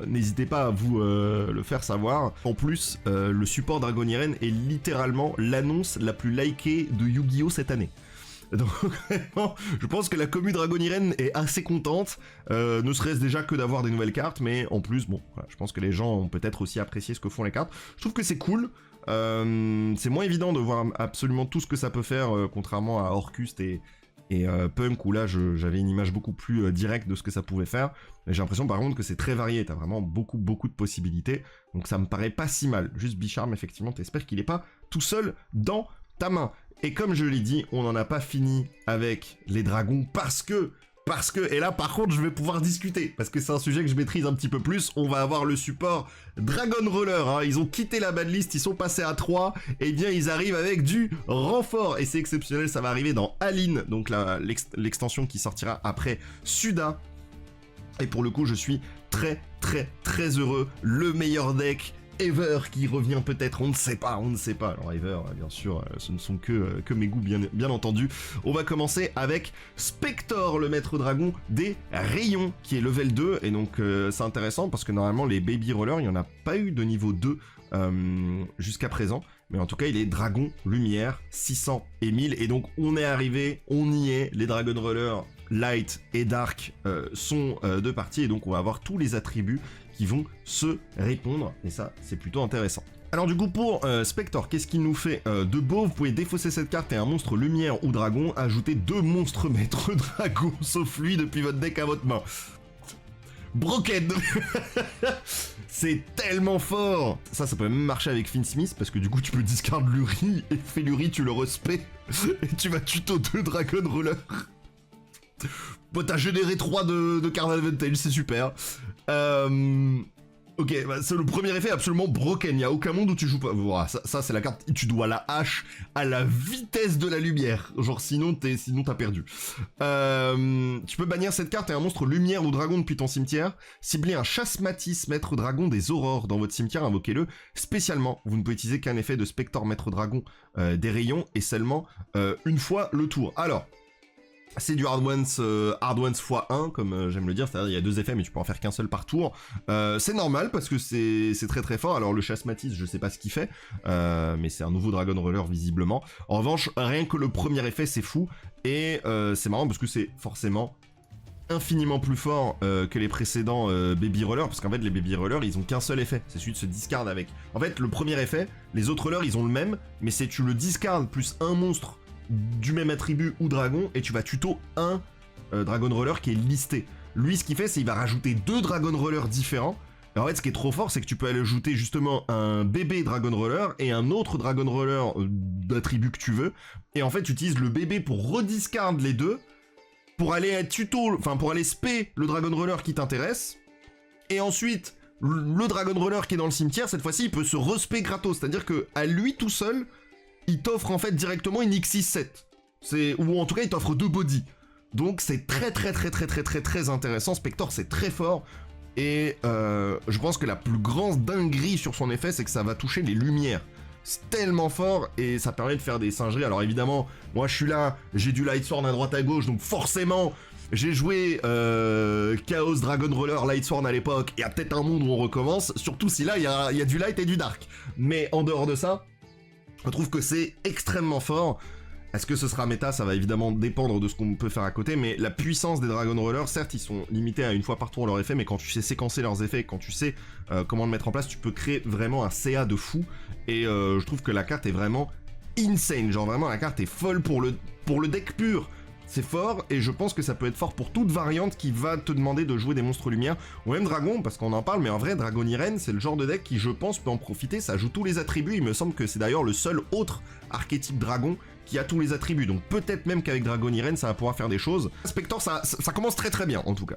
[SPEAKER 1] n'hésitez pas à vous le faire savoir. En plus, le support Dragonirène est littéralement l'annonce la plus likée de Yu-Gi-Oh cette année. Donc vraiment, je pense que la commu Dragonirène est assez contente, ne serait-ce déjà que d'avoir des nouvelles cartes, mais en plus, bon, voilà, je pense que les gens ont peut-être aussi apprécié ce que font les cartes. Je trouve que c'est cool, c'est moins évident de voir absolument tout ce que ça peut faire, contrairement à Orcust et Punk, où là j'avais une image beaucoup plus directe de ce que ça pouvait faire. Mais j'ai l'impression par contre que c'est très varié, t'as vraiment beaucoup de possibilités, donc ça me paraît pas si mal. Juste Bicharm, effectivement, t'espères qu'il est pas tout seul dans ta main. Et comme je l'ai dit, on n'en a pas fini avec les dragons parce que, et là par contre je vais pouvoir discuter, parce que c'est un sujet que je maîtrise un petit peu plus. On va avoir le support Dragon Roller, hein. Ils ont quitté la banlist, ils sont passés à 3, et bien ils arrivent avec du renfort, et c'est exceptionnel, ça va arriver dans Aline, donc l'extension qui sortira après Suda, et pour le coup je suis très heureux, le meilleur deck Ever qui revient peut-être, on ne sait pas. Alors Ever, bien sûr, ce ne sont que mes goûts, bien entendu. On va commencer avec Spector, le maître dragon des rayons, qui est level 2, et donc c'est intéressant parce que normalement les Baby Rollers, il n'y en a pas eu de niveau 2 jusqu'à présent, mais en tout cas il est dragon, lumière, 600 et 1000, et donc on est arrivé, on y est, les Dragon Rollers Light et Dark sont de partie, et donc on va avoir tous les attributs qui vont se répondre, et ça c'est plutôt intéressant. Alors du coup pour Spector, qu'est-ce qu'il nous fait de beau? Vous pouvez défausser cette carte et un monstre lumière ou dragon, ajouter 2 monstres maîtres dragons sauf lui depuis votre deck à votre main. Broken. C'est tellement fort. Ça peut même marcher avec Finsmith, parce que du coup tu peux discard Luri, et fait Luri tu le respect, et tu vas tuto 2 Dragon Roller. Bon, t'as généré 3 de Carnal Advantage, c'est super. Ok, bah, c'est le premier effet absolument broken, il n'y a aucun monde où tu joues pas. Voilà, ça c'est la carte, tu dois la hache à la vitesse de la lumière. Genre sinon t'as perdu. Tu peux bannir cette carte et un monstre lumière ou dragon depuis ton cimetière. Ciblez un chasse-matisse maître dragon des aurores dans votre cimetière, invoquez-le spécialement. Vous ne pouvez utiliser qu'un effet de Spector maître dragon des rayons, et seulement une fois le tour. Alors, c'est du Hard Ones x1, comme j'aime le dire, c'est-à-dire il y a 2 effets mais tu peux en faire qu'un seul par tour. C'est normal parce que c'est très fort. Alors le chasse-matisse, je sais pas ce qu'il fait, mais c'est un nouveau Dragon Roller visiblement. En revanche, rien que le premier effet c'est fou, et c'est marrant parce que c'est forcément infiniment plus fort que les précédents Baby Rollers, parce qu'en fait les Baby Rollers ils ont qu'un seul effet, c'est celui de se discard avec. En fait le premier effet, les autres rollers ils ont le même, mais c'est tu le discardes plus un monstre du même attribut ou dragon, et tu vas tuto un Dragon Roller qui est listé. Lui ce qu'il fait c'est il va rajouter 2 Dragon Rollers différents, Et en fait, ce qui est trop fort, c'est que tu peux aller ajouter justement un bébé Dragon Roller et un autre Dragon Roller d'attribut que tu veux. Et en fait, tu utilises le bébé pour rediscard les deux, pour aller pour aller spé le Dragon Roller qui t'intéresse. Et ensuite, le Dragon Roller qui est dans le cimetière, cette fois-ci, il peut se respé gratos. C'est-à-dire que à lui tout seul, il t'offre en fait directement une X6-7. Ou en tout cas, il t'offre 2 bodies. Donc c'est très intéressant. Spector, c'est très fort. Et je pense que la plus grande dinguerie sur son effet, c'est que ça va toucher les lumières. C'est tellement fort et ça permet de faire des singeries. Alors évidemment, moi je suis là, j'ai du Lightsworn à droite à gauche, donc forcément, j'ai joué Chaos Dragon Roller Lightsworn à l'époque. Il y a peut-être un monde où on recommence, surtout si là il y a du light et du dark. Mais en dehors de ça, je trouve que c'est extrêmement fort. Est-ce que ce sera méta? Ça va évidemment dépendre de ce qu'on peut faire à côté, mais la puissance des Dragon Rollers, certes, ils sont limités à une fois par tour leur effet, mais quand tu sais séquencer leurs effets, quand tu sais comment le mettre en place, tu peux créer vraiment un CA de fou, et je trouve que la carte est vraiment insane, genre vraiment la carte est folle pour le deck pur. C'est fort, et je pense que ça peut être fort pour toute variante qui va te demander de jouer des monstres lumière, ou même Dragon, parce qu'on en parle, mais en vrai, Dragon Irene, c'est le genre de deck qui, je pense, peut en profiter, ça joue tous les attributs, il me semble que c'est d'ailleurs le seul autre archétype Dragon qui a tous les attributs, donc peut-être même qu'avec Dragon Irene, ça va pouvoir faire des choses. Spector, ça commence très bien, en tout cas.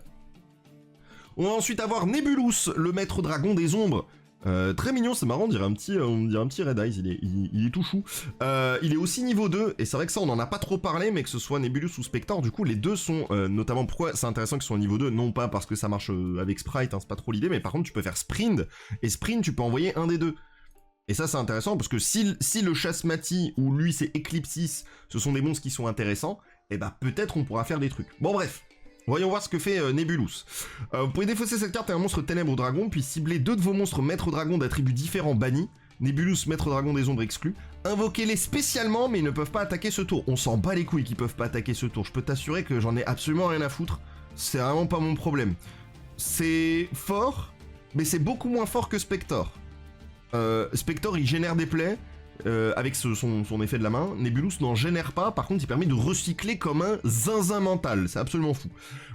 [SPEAKER 1] On va ensuite avoir Nebulus, le maître dragon des ombres. Très mignon, c'est marrant, on dirait un petit Red Eyes, il est tout chou. Il est aussi niveau 2, et c'est vrai que ça on en a pas trop parlé, mais que ce soit Nebulus ou Spector, du coup les deux sont, notamment pourquoi c'est intéressant qu'ils soient niveau 2, non pas parce que ça marche avec Sprite, hein, c'est pas trop l'idée, mais par contre tu peux faire Sprint, et Sprint tu peux envoyer un des deux. Et ça c'est intéressant, parce que si le Chasmati ou lui c'est Eclipsis, ce sont des monstres qui sont intéressants, et bah peut-être on pourra faire des trucs. Bon bref. Voyons voir ce que fait Nebulus. Vous pouvez défausser cette carte à un monstre ténèbres dragon, puis cibler 2 de vos monstres maîtres dragon d'attributs différents bannis. Nebulus, maître dragon des ombres exclus. Invoquez-les spécialement, mais ils ne peuvent pas attaquer ce tour. On s'en bat les couilles qu'ils peuvent pas attaquer ce tour. Je peux t'assurer que j'en ai absolument rien à foutre. C'est vraiment pas mon problème. C'est fort, mais c'est beaucoup moins fort que Spector. Spector, il génère des plays. Avec son effet de la main, Nebulus n'en génère pas, par contre il permet de recycler comme un zinzin mental, c'est absolument fou.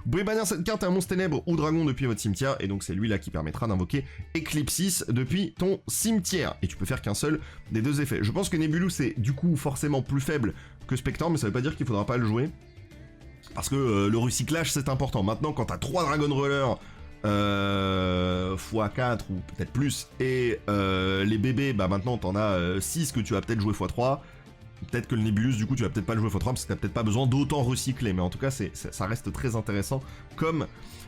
[SPEAKER 1] Vous pouvez bannir cette carte à un monstre ténèbres ou dragon depuis votre cimetière, et donc c'est lui là qui permettra d'invoquer Eclipsis depuis ton cimetière, et tu peux faire qu'un seul des deux effets. Je pense que Nebulus est du coup forcément plus faible que Spector, mais ça veut pas dire qu'il faudra pas le jouer, parce que le recyclage c'est important. Maintenant quand t'as 3 Dragon Rollers, x4 ou peut-être plus, et les bébés, bah maintenant t'en as 6 que tu vas peut-être jouer x3, peut-être que le Nebulus du coup tu vas peut-être pas le jouer x3 parce que t'as peut-être pas besoin d'autant recycler, mais en tout cas ça reste très intéressant comme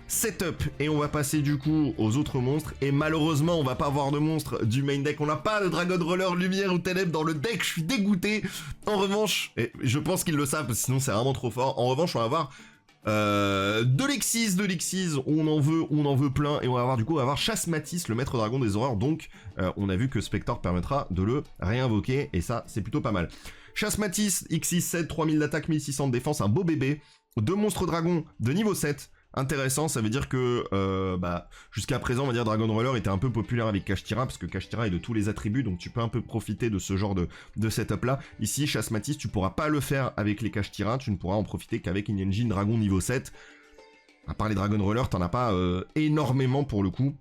[SPEAKER 1] setup. Et on va passer du coup aux autres monstres, et malheureusement on va pas avoir de monstres du main deck, on n'a pas de Dragon Roller Lumière ou Ténèbres dans le deck, je suis dégoûté. En revanche, et je pense qu'ils le savent parce que sinon c'est vraiment trop fort, en revanche on va avoir de l'Exis, on en veut plein, et on va avoir du coup Chasmatis, le maître dragon des horreurs, donc on a vu que Spector permettra de le réinvoquer, et ça c'est plutôt pas mal. Chasmatis, X6-7, 3000 d'attaque, 1600 de défense, un beau bébé, 2 monstres dragons de niveau 7, intéressant, ça veut dire que jusqu'à présent on va dire Dragon Roller était un peu populaire avec Kashtira, parce que Kashtira est de tous les attributs, donc tu peux un peu profiter de ce genre de setup là. Ici Chasmatis tu pourras pas le faire avec les Kashtira, tu ne pourras en profiter qu'avec une engine dragon niveau 7. À part les Dragon Roller t'en as pas énormément pour le coup.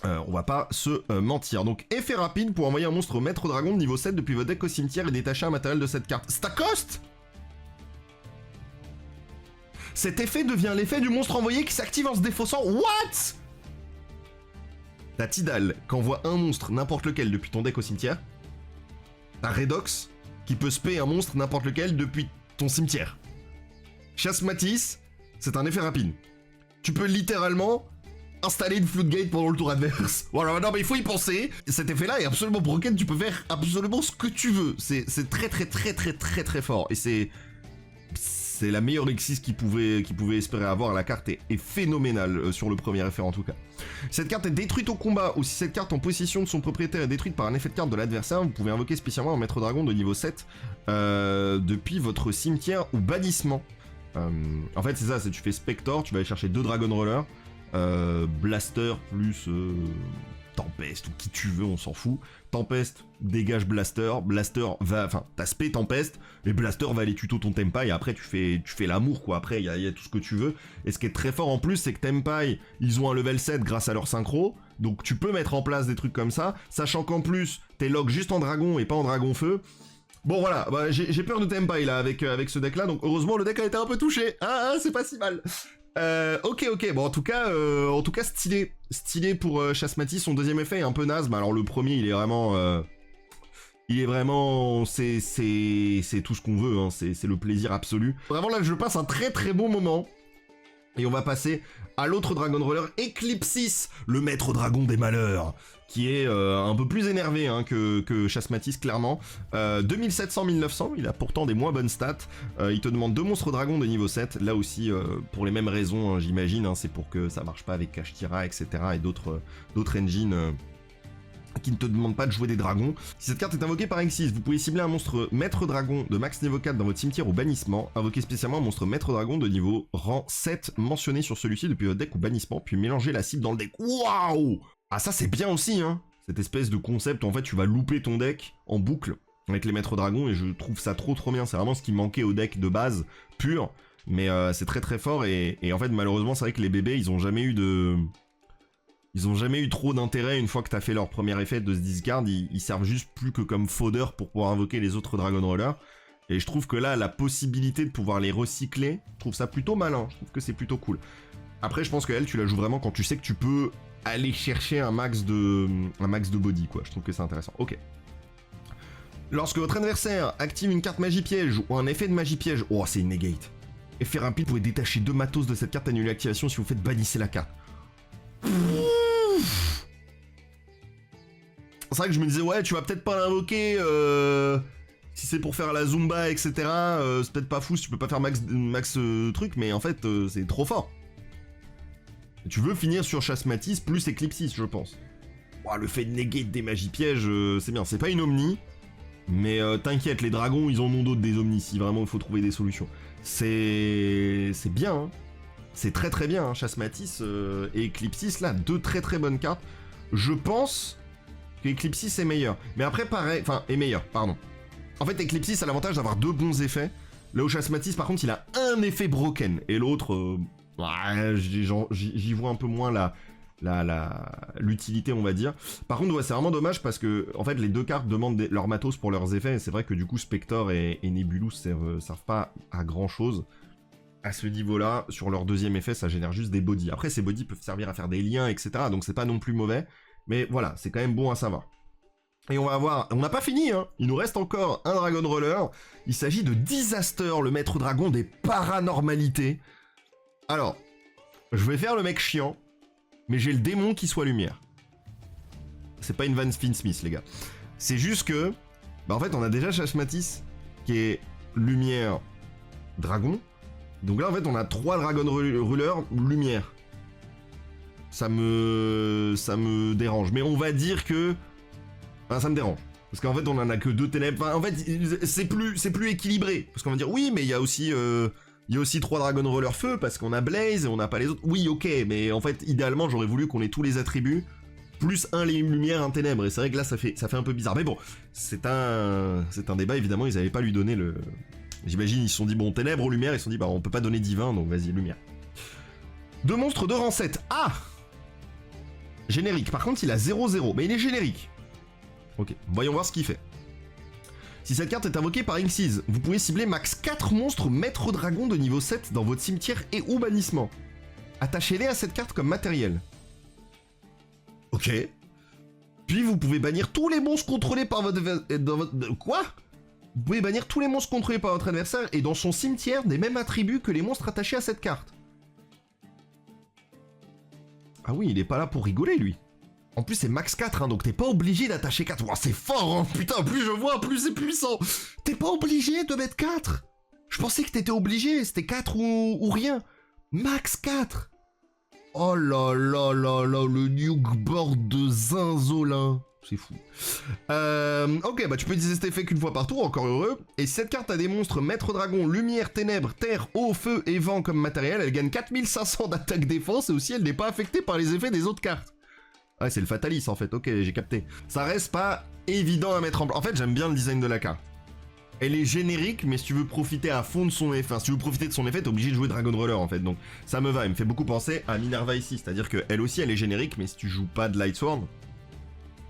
[SPEAKER 1] On va pas se mentir. Donc effet rapide pour envoyer un monstre maître dragon de niveau 7 depuis votre deck au cimetière et détacher un matériel de cette carte. Stacost. Cet effet devient l'effet du monstre envoyé qui s'active en se défaussant. What? T'as Tidal qui envoie un monstre n'importe lequel depuis ton deck au cimetière. T'as Redox qui peut spé un monstre n'importe lequel depuis ton cimetière. Chasmatis, c'est un effet rapide. Tu peux littéralement installer une floodgate pendant le tour adverse. Voilà, non mais il faut y penser. Cet effet-là est absolument broken, tu peux faire absolument ce que tu veux. C'est très fort. Et c'est la meilleure X6 qu'il pouvait espérer avoir. La carte est phénoménale sur le premier effet en tout cas. Cette carte est détruite au combat, ou si cette carte en possession de son propriétaire est détruite par un effet de carte de l'adversaire, vous pouvez invoquer spécialement un maître dragon de niveau 7 depuis votre cimetière ou bannissement. En fait c'est ça, tu fais Spector, tu vas aller chercher 2 Dragon Rollers, Blaster plus Tempest ou qui tu veux, on s'en fout. Tempest dégage Blaster, Blaster va, enfin t'as spé Tempest, et Blaster va aller tuto ton Tenpai, et après tu fais l'amour quoi, après il y a tout ce que tu veux. Et ce qui est très fort en plus, c'est que Tenpai, ils ont un level 7 grâce à leur synchro, donc tu peux mettre en place des trucs comme ça, sachant qu'en plus t'es lock juste en dragon et pas en dragon feu. Bon voilà, bah, j'ai peur de Tenpai là avec ce deck là, donc heureusement le deck a été un peu touché, c'est pas si mal. Ok, bon en tout cas stylé pour Chasmatis. Son deuxième effet est un peu naze, mais alors le premier il est vraiment, c'est tout ce qu'on veut, hein. C'est le plaisir absolu. Vraiment là je passe un très très bon moment. Et on va passer à l'autre Dragon Roller, Eclipsis, le maître dragon des malheurs, qui est un peu plus énervé hein, que Chasmatis, clairement. 2700-1900, il a pourtant des moins bonnes stats. Il te demande 2 monstres dragons de niveau 7, là aussi, pour les mêmes raisons, hein, j'imagine, hein, c'est pour que ça marche pas avec Kashtira, etc. et d'autres engines qui ne te demandent pas de jouer des dragons. Si cette carte est invoquée par Xyz, vous pouvez cibler un monstre maître dragon de max niveau 4 dans votre cimetière au bannissement, invoquer spécialement un monstre maître dragon de niveau rang 7 mentionné sur celui-ci depuis votre deck ou bannissement, puis mélanger la cible dans le deck. Waouh! Ah ça c'est bien aussi hein, cette espèce de concept où en fait tu vas louper ton deck en boucle avec les maîtres dragons, et je trouve ça trop bien, c'est vraiment ce qui manquait au deck de base pur, mais c'est très très fort, et en fait malheureusement c'est vrai que les bébés ils ont jamais eu trop d'intérêt une fois que t'as fait leur premier effet de ce discard, ils servent juste plus que comme fodder pour pouvoir invoquer les autres Dragon Rollers. Et je trouve que là, la possibilité de pouvoir les recycler, je trouve ça plutôt malin, je trouve que c'est plutôt cool. Après, je pense qu'elle, tu la joues vraiment quand tu sais que tu peux aller chercher un max de body, quoi. Je trouve que c'est intéressant. Ok. Lorsque votre adversaire active une carte magie piège ou un effet de magie piège, oh, c'est une negate. Effet rapide, vous pouvez détacher 2 matos de cette carte, annuler l'activation si vous faites bannisser la carte. C'est vrai que je me disais, ouais, tu vas peut-être pas l'invoquer si c'est pour faire la Zumba, etc. C'est peut-être pas fou si tu peux pas faire max truc, mais en fait, c'est trop fort. Et tu veux finir sur Chasmatis plus Eclipsis, je pense. Wow, le fait de negate des magies pièges, c'est bien. C'est pas une Omni, mais t'inquiète, les dragons, ils en ont d'autres des Omnis, si vraiment il faut trouver des solutions. C'est bien, hein. C'est très très bien, hein. Chasmatis et Eclipsis, là, 2 très très bonnes cartes. Je pense que Eclipsis est meilleur. Mais après, pareil, enfin, est meilleur, pardon. En fait, Eclipsis a l'avantage d'avoir 2 bons effets. Là où Chasmatis, par contre, il a un effet broken. Et l'autre, j'y vois un peu moins l'utilité, on va dire. Par contre, ouais, c'est vraiment dommage parce que, en fait, les 2 cartes demandent leur matos pour leurs effets. Et c'est vrai que du coup, Spector et Nebulous servent pas à grand chose. À ce niveau-là, sur leur deuxième effet, ça génère juste des bodies. Après, ces bodies peuvent servir à faire des liens, etc. Donc c'est pas non plus mauvais. Mais voilà, c'est quand même bon à savoir. Et on va avoir... On n'a pas fini, hein. Il nous reste encore un Dragon Roller. Il s'agit de Disaster, le maître dragon des paranormalités. Alors, je vais faire le mec chiant, mais j'ai le démon qui soit lumière. C'est pas une Van Finsmith, les gars. C'est juste que... Bah en fait, on a déjà Chasmatis, qui est lumière dragon. Donc là, en fait, on a 3 Dragon Ruler lumière. Ça me dérange. Mais on va dire que... Enfin, ça me dérange. Parce qu'en fait, on en a que 2 ténèbres. Enfin, en fait, c'est plus équilibré. Parce qu'on va dire, oui, mais il y a aussi 3 Dragon Roller feu, parce qu'on a Blaze et on n'a pas les autres. Oui, ok, mais en fait, idéalement, j'aurais voulu qu'on ait tous les attributs, plus un les lumières, un ténèbres. Et c'est vrai que là, ça fait un peu bizarre. Mais bon, c'est un débat, évidemment, ils n'avaient pas lui donné le... J'imagine, ils se sont dit, bon, ténèbres ou lumière, ils se sont dit, bah, on peut pas donner divin, donc vas-y, lumière. 2 monstres de rang 7. Ah! Générique. Par contre, il a 0-0, mais il est générique. Ok, voyons voir ce qu'il fait. Si cette carte est invoquée par Xyz, vous pouvez cibler max 4 monstres maître dragon de niveau 7 dans votre cimetière et ou bannissement. Attachez-les à cette carte comme matériel. Ok. Puis vous pouvez bannir tous les monstres contrôlés par votre... Quoi? Vous pouvez bannir tous les monstres contrôlés par votre adversaire et dans son cimetière des mêmes attributs que les monstres attachés à cette carte. Ah oui, il est pas là pour rigoler, lui. En plus, c'est max 4, hein, donc t'es pas obligé d'attacher 4. Wow, c'est fort, hein, putain, plus je vois, plus c'est puissant. T'es pas obligé de mettre 4. Je pensais que t'étais obligé, c'était 4 ou rien. Max 4. Oh là là là là, le nuke board de Zinzolin. C'est fou. Ok, bah tu peux utiliser cet effet qu'une fois par tour, encore heureux. Et si cette carte a des monstres maître dragon, lumière, ténèbres, terre, eau, feu et vent comme matériel, elle gagne 4500 d'attaque défense et aussi elle n'est pas affectée par les effets des autres cartes. Ouais, c'est le Fatalis en fait, ok, j'ai capté. Ça reste pas évident à mettre en place. En fait, j'aime bien le design de la carte. Elle est générique, mais si tu veux profiter à fond de son effet, enfin, si tu veux profiter de son effet, t'es obligé de jouer Dragon Roller en fait. Donc ça me va, elle me fait beaucoup penser à Minerva ici. C'est-à-dire qu'elle aussi, elle est générique, mais si tu joues pas de Lightsworn,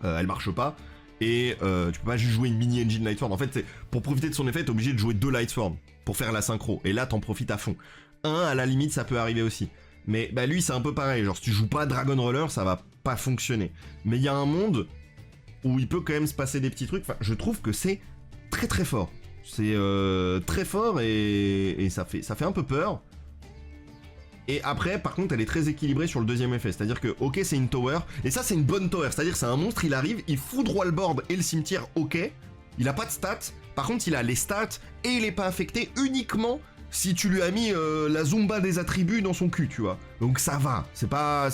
[SPEAKER 1] elle marche pas. Et tu peux pas juste jouer une mini engine Lightsworn. En fait, pour profiter de son effet, t'es obligé de jouer 2 Lightsworn pour faire la synchro. Et là, t'en profites à fond. À la limite, ça peut arriver aussi. Mais bah lui, c'est un peu pareil. Genre, si tu joues pas Dragon Roller, ça va pas fonctionner. Mais il y a un monde où il peut quand même se passer des petits trucs. Enfin, je trouve que c'est très très fort. C'est très fort et ça fait un peu peur. Et après, par contre, elle est très équilibrée sur le deuxième effet. C'est-à-dire que, ok, c'est une tower. Et ça, c'est une bonne tower. C'est-à-dire c'est un monstre, il arrive, il fout droit le board et le cimetière, ok. Il a pas de stats. Par contre, il a les stats et il est pas affecté uniquement si tu lui as mis la Zumba des attributs dans son cul, tu vois. Donc ça va. C'est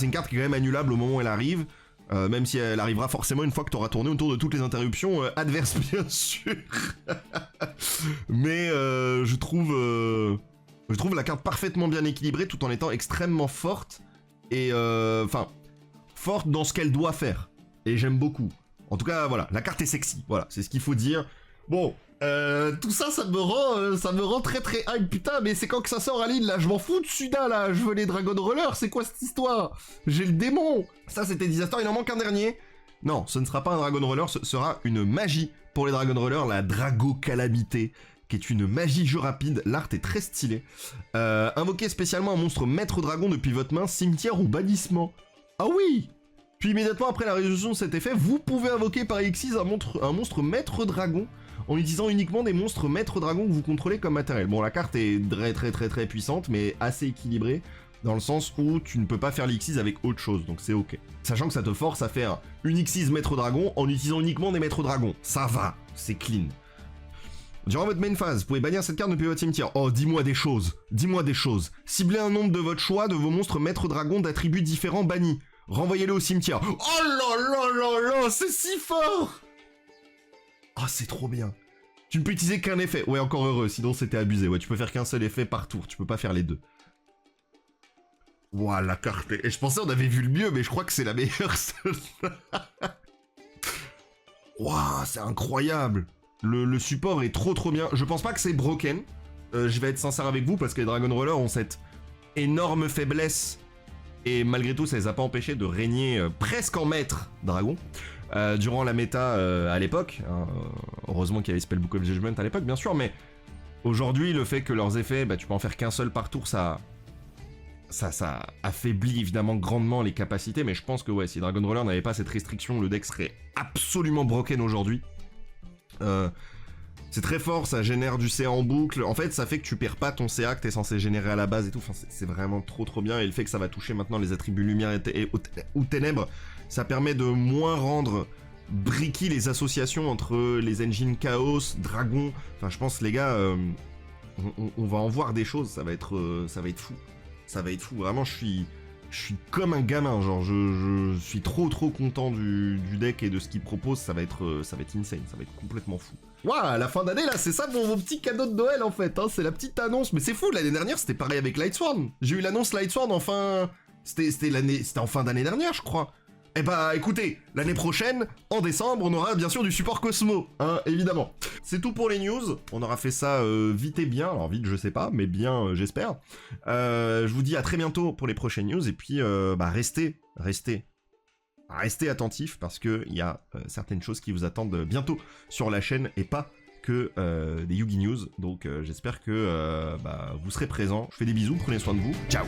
[SPEAKER 1] une carte qui est quand même annulable au moment où elle arrive. Même si elle arrivera forcément une fois que tu auras tourné autour de toutes les interruptions adverses, bien sûr. Mais je trouve la carte parfaitement bien équilibrée tout en étant extrêmement forte. Et enfin, forte dans ce qu'elle doit faire. Et j'aime beaucoup. En tout cas, voilà, la carte est sexy. Voilà, c'est ce qu'il faut dire. Bon, tout ça, ça me rend très très hype. Putain, mais c'est quand que ça sort, Aline, là? Je m'en fous de Suda, là. Je veux les Dragon Roller. C'est quoi cette histoire? J'ai le démon. Ça, c'était Disaster. Il en manque un dernier. Non, ce ne sera pas un Dragon Roller. Ce sera une magie pour les Dragon Roller. La Drago Calamité, qui est une magie jeu rapide. L'art est très stylé. Invoquez spécialement un monstre maître dragon depuis votre main, cimetière ou bannissement. Ah oui! Puis immédiatement après la résolution de cet effet, vous pouvez invoquer par Xyz un monstre maître dragon en utilisant uniquement des monstres maître dragon que vous contrôlez comme matériel. Bon, la carte est très puissante, mais assez équilibrée, dans le sens où tu ne peux pas faire l'Xyz avec autre chose, donc c'est ok. Sachant que ça te force à faire une Xyz maître dragon en utilisant uniquement des maîtres dragons. Ça va, c'est clean. Durant votre main phase, vous pouvez bannir cette carte depuis votre cimetière. Oh, dis-moi des choses. Dis-moi des choses. Ciblez un nombre de votre choix de vos monstres maîtres dragons d'attributs différents bannis. Renvoyez-le au cimetière. Oh là là là là, c'est si fort! Ah, c'est trop bien. Tu ne peux utiliser qu'un effet. Ouais, encore heureux, sinon c'était abusé. Ouais, tu peux faire qu'un seul effet par tour. Tu peux pas faire les deux. Ouah, la carte. Et je pensais on avait vu le mieux, mais je crois que c'est la meilleure. Ouah, c'est incroyable. Le support est trop bien. Je pense pas que c'est broken. Je vais être sincère avec vous, parce que les Dragon Roller ont cette énorme faiblesse. Et malgré tout, ça les a pas empêchés de régner presque en maître dragon. Durant la méta à l'époque. Hein, heureusement qu'il y avait Spellbook of Judgment à l'époque, bien sûr. Mais aujourd'hui, le fait que leurs effets, bah, tu peux en faire qu'un seul par tour, ça affaiblit évidemment grandement les capacités. Mais je pense que ouais, si Dragon Roller n'avait pas cette restriction, le deck serait absolument broken aujourd'hui. C'est très fort, ça génère du CA en boucle. En fait, ça fait que tu perds pas ton CA que t'es censé générer à la base et tout. Enfin, c'est vraiment trop bien. Et le fait que ça va toucher maintenant les attributs lumière ou ténèbres, ça permet de moins rendre bricky les associations entre les engines chaos, dragon. Enfin, je pense, les gars, on va en voir des choses. Ça va être fou. Ça va être fou. Vraiment, je suis comme un gamin, genre je suis trop content du deck et de ce qu'il propose. Ça va être insane, ça va être complètement fou. Waouh, à la fin d'année là, c'est ça vos petits cadeaux de Noël en fait, hein, c'est la petite annonce. Mais c'est fou, l'année dernière c'était pareil avec Lightsworn. J'ai eu l'annonce Lightsworn en fin... C'était en fin d'année dernière je crois. Eh bah écoutez, l'année prochaine, en décembre, on aura bien sûr du support Cosmo, hein, évidemment. C'est tout pour les news, on aura fait ça vite et bien, alors vite je sais pas, mais bien j'espère. Je vous dis à très bientôt pour les prochaines news, et puis bah restez attentifs, parce qu'il y a certaines choses qui vous attendent bientôt sur la chaîne, et pas que des Yugi News, donc j'espère que bah, vous serez présents. Je fais des bisous, prenez soin de vous, ciao.